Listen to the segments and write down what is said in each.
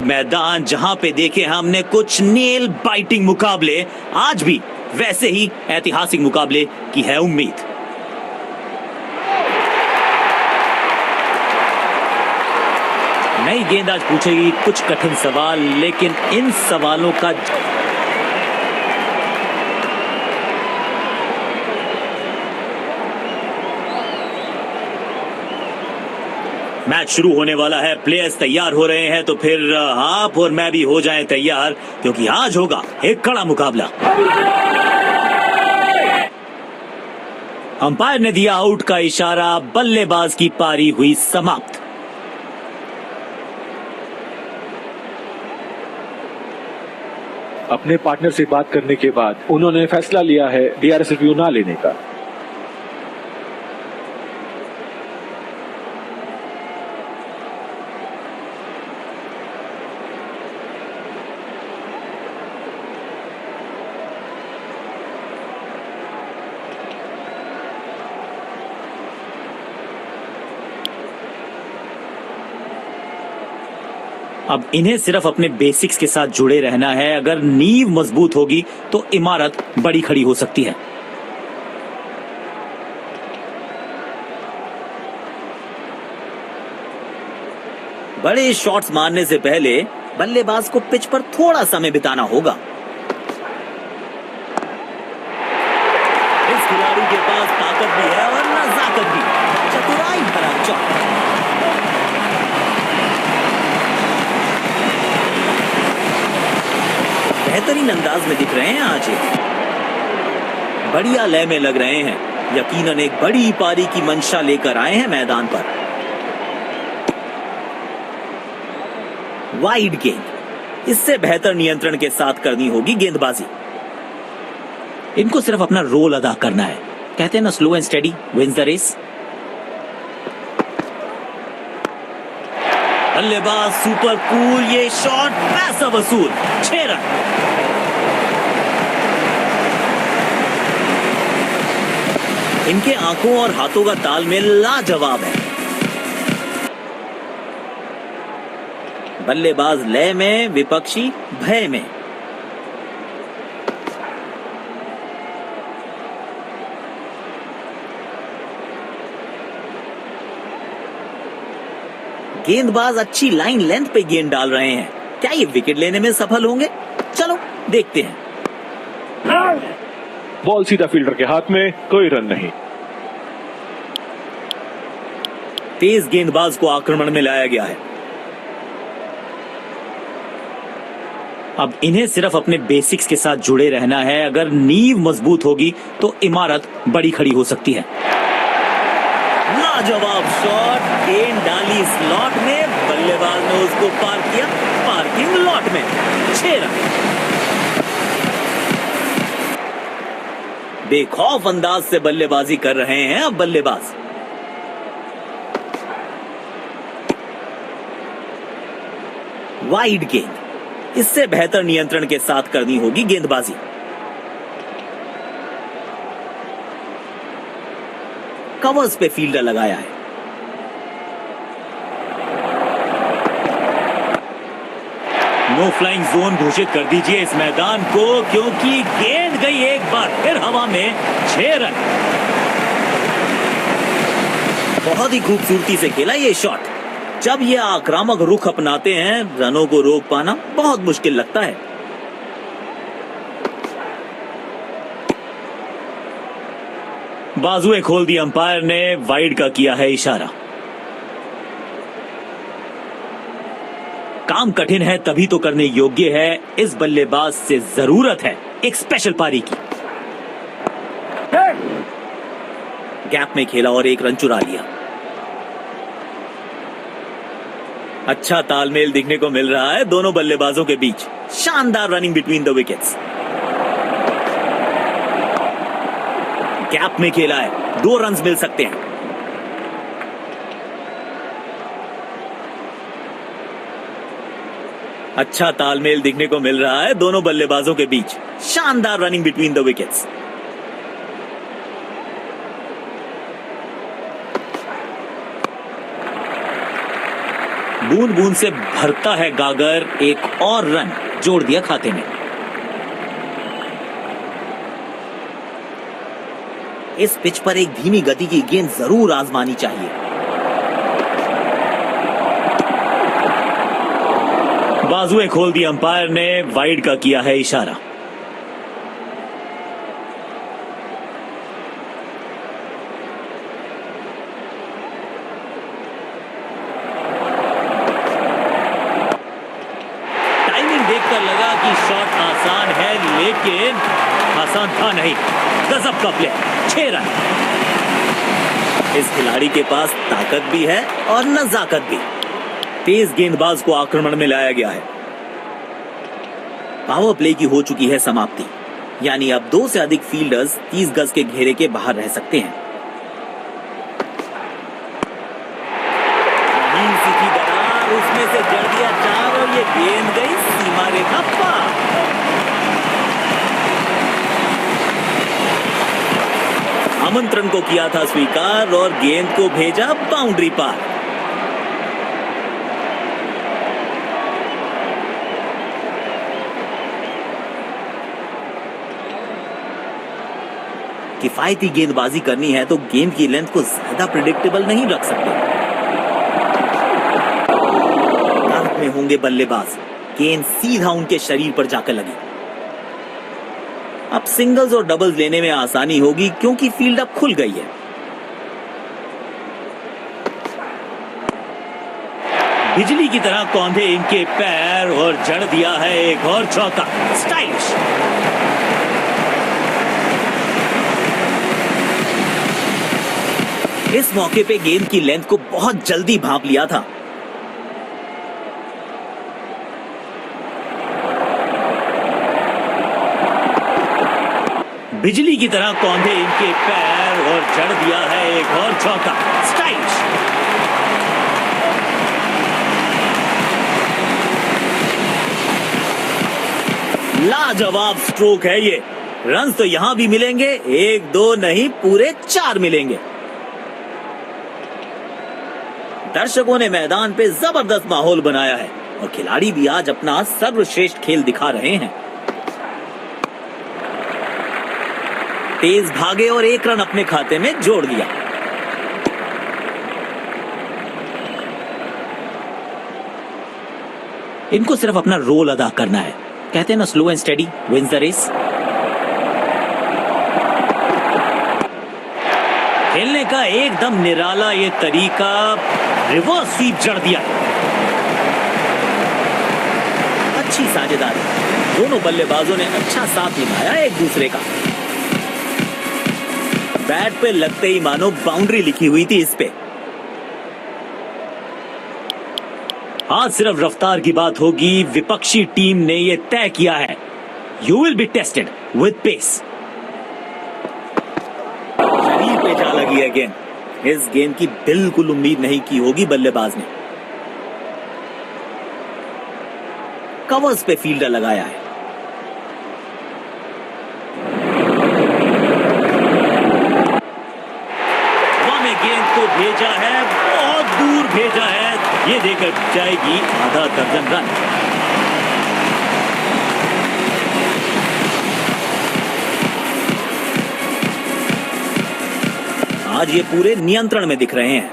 मैदान जहां पे देखे हमने कुछ नेल बाइटिंग मुकाबले, आज भी वैसे ही ऐतिहासिक मुकाबले की है उम्मीद। नई गेंद आज पूछेगी कुछ कठिन सवाल, लेकिन इन सवालों का मैच शुरू होने वाला है। प्लेयर्स तैयार हो रहे हैं, तो फिर आप और मैं भी हो जाएं तैयार, क्योंकि आज होगा एक कड़ा मुकाबला। अंपायर ने दिया आउट का इशारा, बल्लेबाज की पारी हुई समाप्त। अपने पार्टनर से बात करने के बाद उन्होंने फैसला लिया है डीआरएस रिव्यू ना लेने का। अब इन्हें सिर्फ अपने बेसिक्स के साथ जुड़े रहना है। अगर नींव मजबूत होगी तो इमारत बड़ी खड़ी हो सकती है। बड़े शॉट्स मारने से पहले बल्लेबाज को पिच पर थोड़ा समय बिताना होगा। इस खिलाड़ी के पास ताकत भी है और नजाकत भी। चतुराई भरा चौका। बेहतरीन अंदाज में दिख रहे हैं आज ये। बढ़िया लय में लग रहे हैं। यकीनन एक बड़ी पारी की मंशा लेकर आए हैं मैदान पर। वाइड गेंद, इससे बेहतर नियंत्रण के साथ करनी होगी गेंदबाजी। इनको सिर्फ अपना रोल अदा करना है। कहते हैं ना, slow and steady wins the race. बल्लेबाज सुपर कूल, ये शॉट पैसा वसूल। 6 रन। इनके आंखों और हाथों का तालमेल लाजवाब है। बल्लेबाज लय में, विपक्षी भय में। गेंदबाज अच्छी लाइन लेंथ पे गेंद डाल रहे हैं। क्या ये विकेट लेने में सफल होंगे? चलो देखते हैं। बॉल सीधा फील्डर के हाथ में, कोई रन नहीं। तेज गेंदबाज को आक्रमण में लाया गया है। अब इन्हें सिर्फ अपने बेसिक्स के साथ जुड़े रहना है। अगर नींव मजबूत होगी तो इमारत बड़ी खड़ी हो सकती है। लाजवाब शॉट, गेंद डाली स्लॉट में, बल्लेबाज ने उसको पार किया पार्किंग लॉट में। 6 रन। बेखौफ अंदाज से बल्लेबाजी कर रहे हैं अब बल्लेबाज। वाइड गेंद, इससे बेहतर नियंत्रण के साथ करनी होगी गेंदबाजी। कवर्स पे फील्डर लगाया है। नो फ्लाइंग जोन घोषित कर दीजिए इस मैदान को, क्योंकि गेंद गई एक बार फिर हवा में। 6 रन। बहुत ही खूबसूरती से खेला ये शॉट। जब ये आक्रामक रुख अपनाते हैं, रनों को रोक पाना बहुत मुश्किल लगता है। बाजुएं खोल दी अंपायर ने, वाइड का किया है इशारा। काम कठिन है तभी तो करने योग्य है। इस बल्लेबाज से जरूरत है एक स्पेशल पारी की। गैप में खेला और एक रन चुरा लिया। अच्छा तालमेल दिखने को मिल रहा है दोनों बल्लेबाजों के बीच। शानदार running between the wickets. Gap में खेला है, 2 रन मिल सकते हैं। अच्छा तालमेल दिखने को मिल रहा है दोनों बल्लेबाजों के बीच। शानदार रनिंग बिटवीन द विकेट्स। बूंद बूंद से भरता है गागर, एक और रन जोड़ दिया खाते में। इस पिच पर एक धीमी गति की गेंद जरूर आजमानी चाहिए। बाजुएं खोल दी अंपायर ने, वाइड का किया है इशारा। टाइमिंग देखकर लगा कि शॉट आसान है, लेकिन आसान था नहीं। गजब का प्ले, 6 रन। इस खिलाड़ी के पास ताकत भी है और नजाकत भी। तेज गेंदबाज को आक्रमण में लाया गया है। पावर प्ले की हो चुकी है समाप्ति, यानी अब 2 से अधिक फील्डर्स 30 गज के घेरे के बाहर रह सकते हैं। रहीम सी की दरार, उसमें से जड़ दिया 4 और ये गेंद गई सीमा रेखा पार। आमंत्रण को किया था स्वीकार और गेंद को भेजा बाउंड्री पार। किफायती गेंदबाजी करनी है तो गेंद की लेंथ को ज्यादा प्रिडिक्टेबल नहीं रख सकते। टर्फ में होंगे बल्लेबाज, गेंद सीधा उनके शरीर पर जाकर लगी। अब सिंगल्स और डबल्स लेने में आसानी होगी क्योंकि फील्ड अब खुल गई है। बिजली की तरह कौंधे इनके पैर और जड़ दिया है एक और चौका। स्टाइलिश। इस मौके पे गेंद की लेंथ को बहुत जल्दी भांप लिया था। बिजली की तरह कौंधे इनके पैर और जड़ दिया है एक और चौका। स्टाइलिश। लाजवाब स्ट्रोक है ये। रन तो यहां भी मिलेंगे, 1-2 नहीं पूरे 4 मिलेंगे। दर्शकों ने मैदान पे जबरदस्त माहौल बनाया है और खिलाड़ी भी आज अपना सर्वश्रेष्ठ खेल दिखा रहे हैं। तेज भागे और 1 रन अपने खाते में जोड़ दिया। इनको सिर्फ अपना रोल अदा करना है। कहते हैं ना, slow and steady wins the race. खेलने का एकदम निराला ये तरीका। रिवर्स स्वीप जड़ दिया। अच्छी साझेदारी, दोनों बल्लेबाजों ने अच्छा साथ निभाया एक दूसरे का। बैट पे लगते ही मानो बाउंड्री लिखी हुई थी इस पे। आज सिर्फ रफ्तार की बात होगी। विपक्षी टीम ने यह तय किया है, you will be tested with pace. शरीर पे जा लगी है गेंद। इस गेंद की बिल्कुल उम्मीद नहीं की होगी बल्लेबाज ने। कवर्स पे फील्डर लगाया है। भेजा है, बहुत दूर भेजा है। ये देकर जाएगी आधा दर्जन रन। आज ये पूरे नियंत्रण में दिख रहे हैं।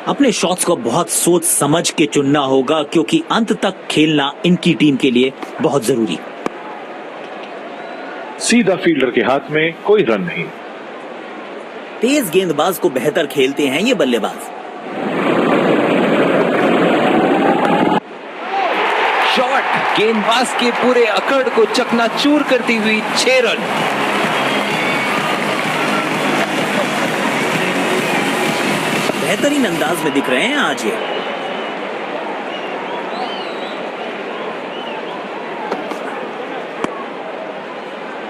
अपने शॉट्स को बहुत सोच समझ के चुनना होगा क्योंकि अंत तक खेलना इनकी टीम के लिए बहुत जरूरी। सीधा फील्डर के हाथ में कोई रन नहीं। तेज गेंदबाज को बेहतर खेलते हैं ये बल्लेबाज। शॉट गेंदबाज के पूरे अकड़ को चकनाचूर करती हुई 6 रन। बेहतरीन अंदाज में दिख रहे हैं आज ये।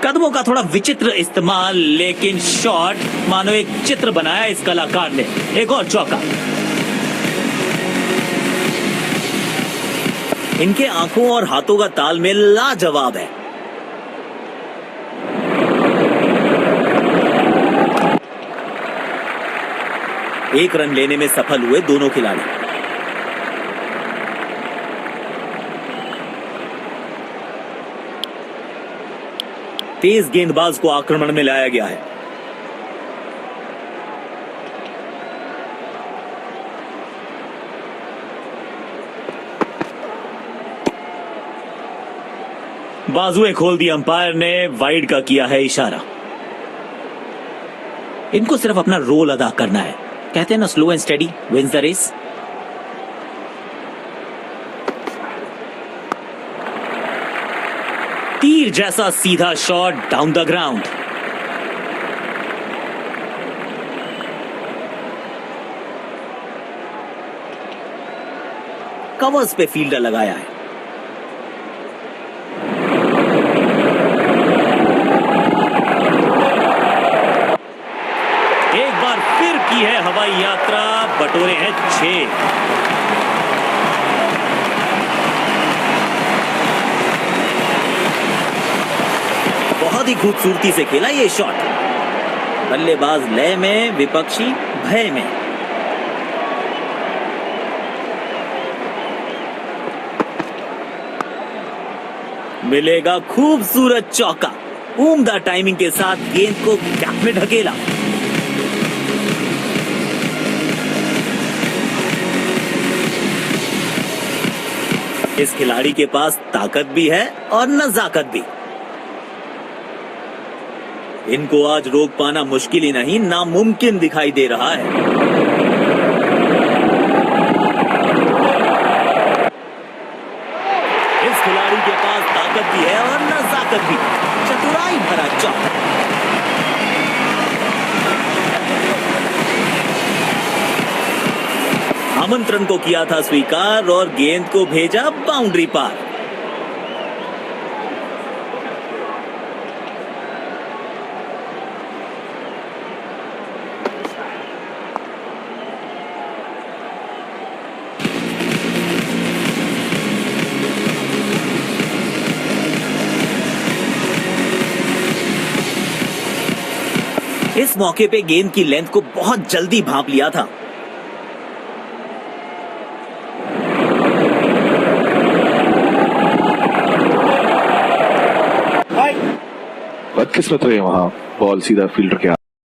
कदमों का थोड़ा विचित्र इस्तेमाल, लेकिन शॉट मानो एक चित्र बनाया इस कलाकार ने। एक और चौका। इनके आंखों और हाथों का तालमेल लाजवाब है। एक रन लेने में सफल हुए दोनों खिलाड़ी। तेज गेंदबाज को आक्रमण में लाया गया है। बाजुएं खोल दी अंपायर ने, वाइड का किया है इशारा। इनको सिर्फ अपना रोल अदा करना है। कहते हैं ना, slow and steady wins the race. तीर जैसा सीधा shot down the ground. Covers पे फील्डर लगाया है। एक बार फिर की है हवाई यात्रा, बटोरे हैं 6। बहुत ही खूबसूरती से खेला ये शॉट। बल्लेबाज लय में, विपक्षी भय में। मिलेगा खूबसूरत चौका। उम्दा टाइमिंग के साथ गेंद को गैप में ढकेला। इस खिलाड़ी के पास ताकत भी है और नजाकत भी। इनको आज रोक पाना मुश्किल ही नहीं, नामुमकिन दिखाई दे रहा है। इस खिलाड़ी के पास ताकत भी है और नजाकत भी। चतुराई भरा चौका। आमंत्रण को किया था स्वीकार और गेंद को भेजा बाउंड्री पार। इस मौके पे गेंद की लेंथ को बहुत जल्दी भांप लिया था। बदकिस्मत हुई वहां, बॉल सीधा फील्डर के